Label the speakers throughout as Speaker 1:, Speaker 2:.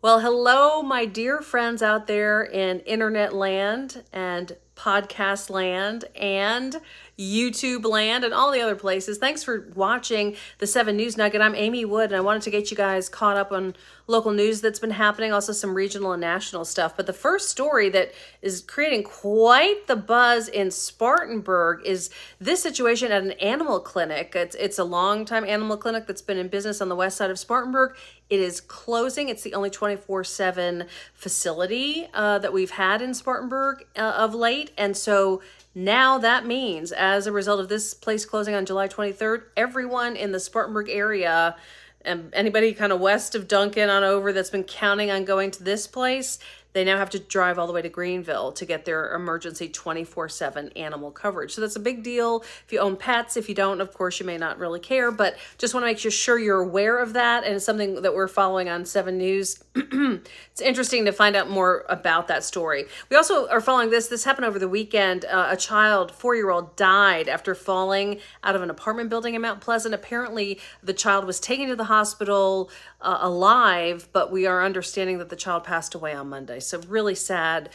Speaker 1: Well, hello, my dear friends out there in internet land and podcast land and YouTube land and all the other places. Thanks for watching the 7 News Nugget. I'm Amy Wood, and I wanted to get you guys caught up on local news that's been happening, also some regional and national stuff. But the first story that is creating quite the buzz in Spartanburg is this situation at an animal clinic. It's a long-time animal clinic that's been in business on the west side of Spartanburg. It is closing. It's the only 24/7 facility that we've had in Spartanburg of late. And so now that means, as a result of this place closing on July 23rd, everyone in the Spartanburg area and anybody kind of west of Duncan on over that's been counting on going to this place, they now have to drive all the way to Greenville to get their emergency 24/7 animal coverage. So that's a big deal if you own pets. If you don't, of course, you may not really care, but just want to make sure you're aware of that. And it's something that we're following on 7 News. It's interesting to find out more about that story. We also are following this. This happened over the weekend. A child, 4-year-old, died after falling out of an apartment building in Mount Pleasant. Apparently, the child was taken to the hospital alive, but we are understanding that the child passed away on Monday. So really sad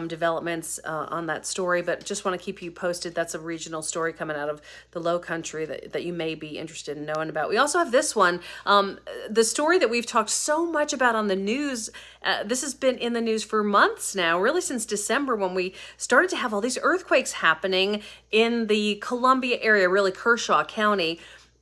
Speaker 1: developments on that story, but just want to keep you posted. That's a regional story coming out of the Low Country that you may be interested in knowing about. We also have this one, the story that we've talked so much about on the news. This has been in the news for months now, really since December, when we started to have all these earthquakes happening in the Columbia area, really Kershaw County.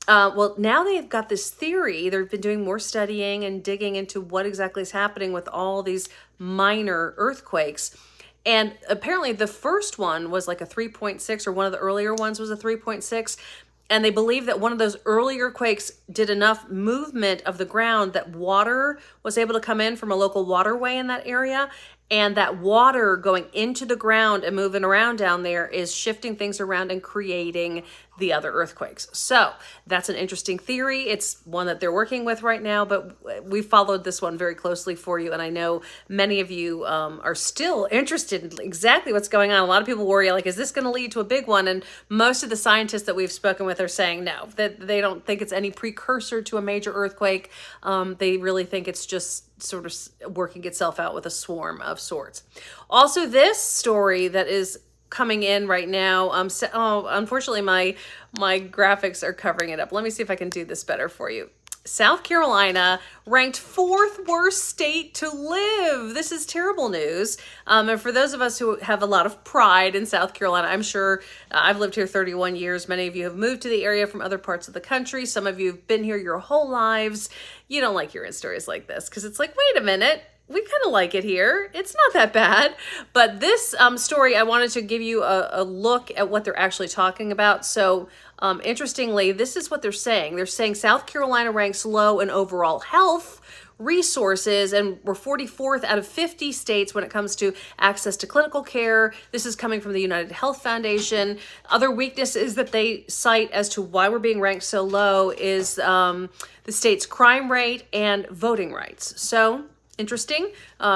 Speaker 1: Well, now they've got this theory. They've been doing more studying and digging into what exactly is happening with all these minor earthquakes. And apparently the first one was like a 3.6, or one of the earlier ones was a 3.6. And they believe that one of those earlier quakes did enough movement of the ground that water was able to come in from a local waterway in that area. And that water going into the ground and moving around down there is shifting things around and creating the other earthquakes. So that's an interesting theory. It's one that they're working with right now, but we followed this one very closely for you. And I know many of you are still interested in exactly what's going on. A lot of people worry, like, is this going to lead to a big one? And most of the scientists that we've spoken with are saying no, that they don't think it's any precursor to a major earthquake. They really think it's just sort of working itself out with a swarm of sorts. Also, this story that is coming in right now, unfortunately my graphics are covering it up. Let me see if I can do this better for you. South Carolina ranked 4th worst state to live. This is terrible news. And for those of us who have a lot of pride in South Carolina, I'm sure I've lived here 31 years. Many of you have moved to the area from other parts of the country. Some of you have been here your whole lives. You don't like hearing stories like this because it's like, wait a minute. We kind of like it here. It's not that bad. But this story, I wanted to give you a look at what they're actually talking about. So interestingly, this is what they're saying. They're saying South Carolina ranks low in overall health resources, and we're 44th out of 50 states when it comes to access to clinical care. This is coming from the United Health Foundation. Other weaknesses that they cite as to why we're being ranked so low is the state's crime rate and voting rights. So interesting.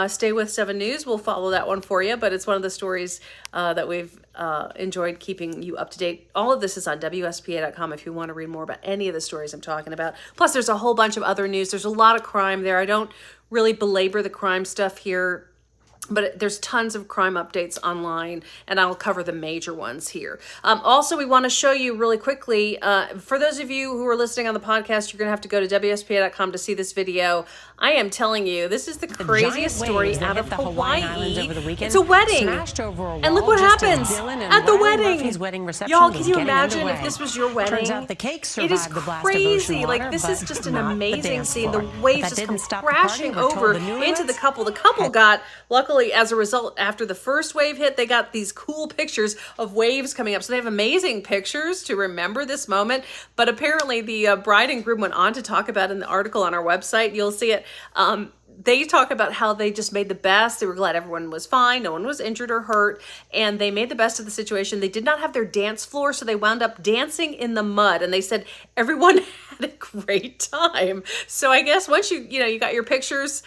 Speaker 1: Stay with 7 News. We'll follow that one for you, but it's one of the stories that we've enjoyed keeping you up to date. All of this is on WSPA.com if you want to read more about any of the stories I'm talking about. Plus, there's a whole bunch of other news. There's a lot of crime there. I don't really belabor the crime stuff here, but there's tons of crime updates online, and I'll cover the major ones here. Also, we want to show you really quickly, for those of you who are listening on the podcast, you're going to have to go to WSPA.com to see this video. I am telling you, this is the craziest story out of Hawaii. It's a wedding, and look what happens at the wedding. Y'all, can you imagine if this was your wedding? It is crazy. Like, this is just an amazing scene. The waves just come crashing over into the couple. The couple got, luckily, as a result, after the first wave hit, they got these cool pictures of waves coming up. So they have amazing pictures to remember this moment. But apparently the bride and groom went on to talk about in the article on our website. You'll see it. They talk about how they just made the best. They were glad everyone was fine. No one was injured or hurt. And they made the best of the situation. They did not have their dance floor, so they wound up dancing in the mud. And they said everyone had a great time. So I guess once you got your pictures,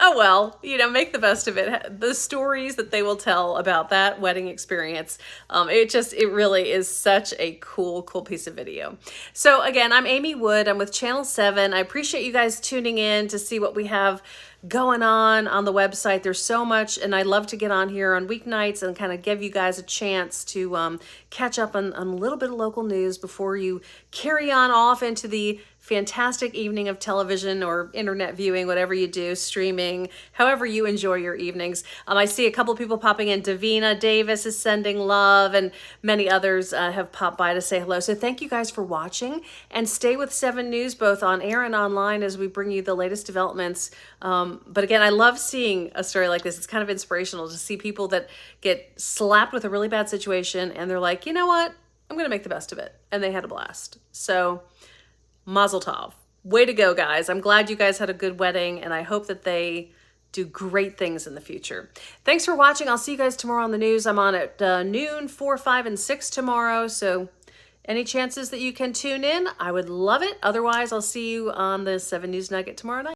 Speaker 1: Oh well, make the best of it. The stories that they will tell about that wedding experience, it really is such a cool piece of video. So again, I'm Amy Wood. I'm with Channel 7. I appreciate you guys tuning in to see what we have going on the website. There's so much, and I love to get on here on weeknights and kind of give you guys a chance to catch up on a little bit of local news before you carry on off into the fantastic evening of television or internet viewing, whatever you do, streaming, however you enjoy your evenings. I see a couple people popping in. Davina Davis is sending love, and many others have popped by to say hello. So thank you guys for watching, and stay with 7 News both on air and online as we bring you the latest developments. But again, I love seeing a story like this. It's kind of inspirational to see people that get slapped with a really bad situation and they're like, you know what? I'm going to make the best of it. And they had a blast. So Mazel tov. Way to go, guys. I'm glad you guys had a good wedding, and I hope that they do great things in the future. Thanks for watching. I'll see you guys tomorrow on the news. I'm on at noon, 4, 5, and 6 tomorrow. So any chances that you can tune in, I would love it. Otherwise, I'll see you on the 7 News Nugget tomorrow night.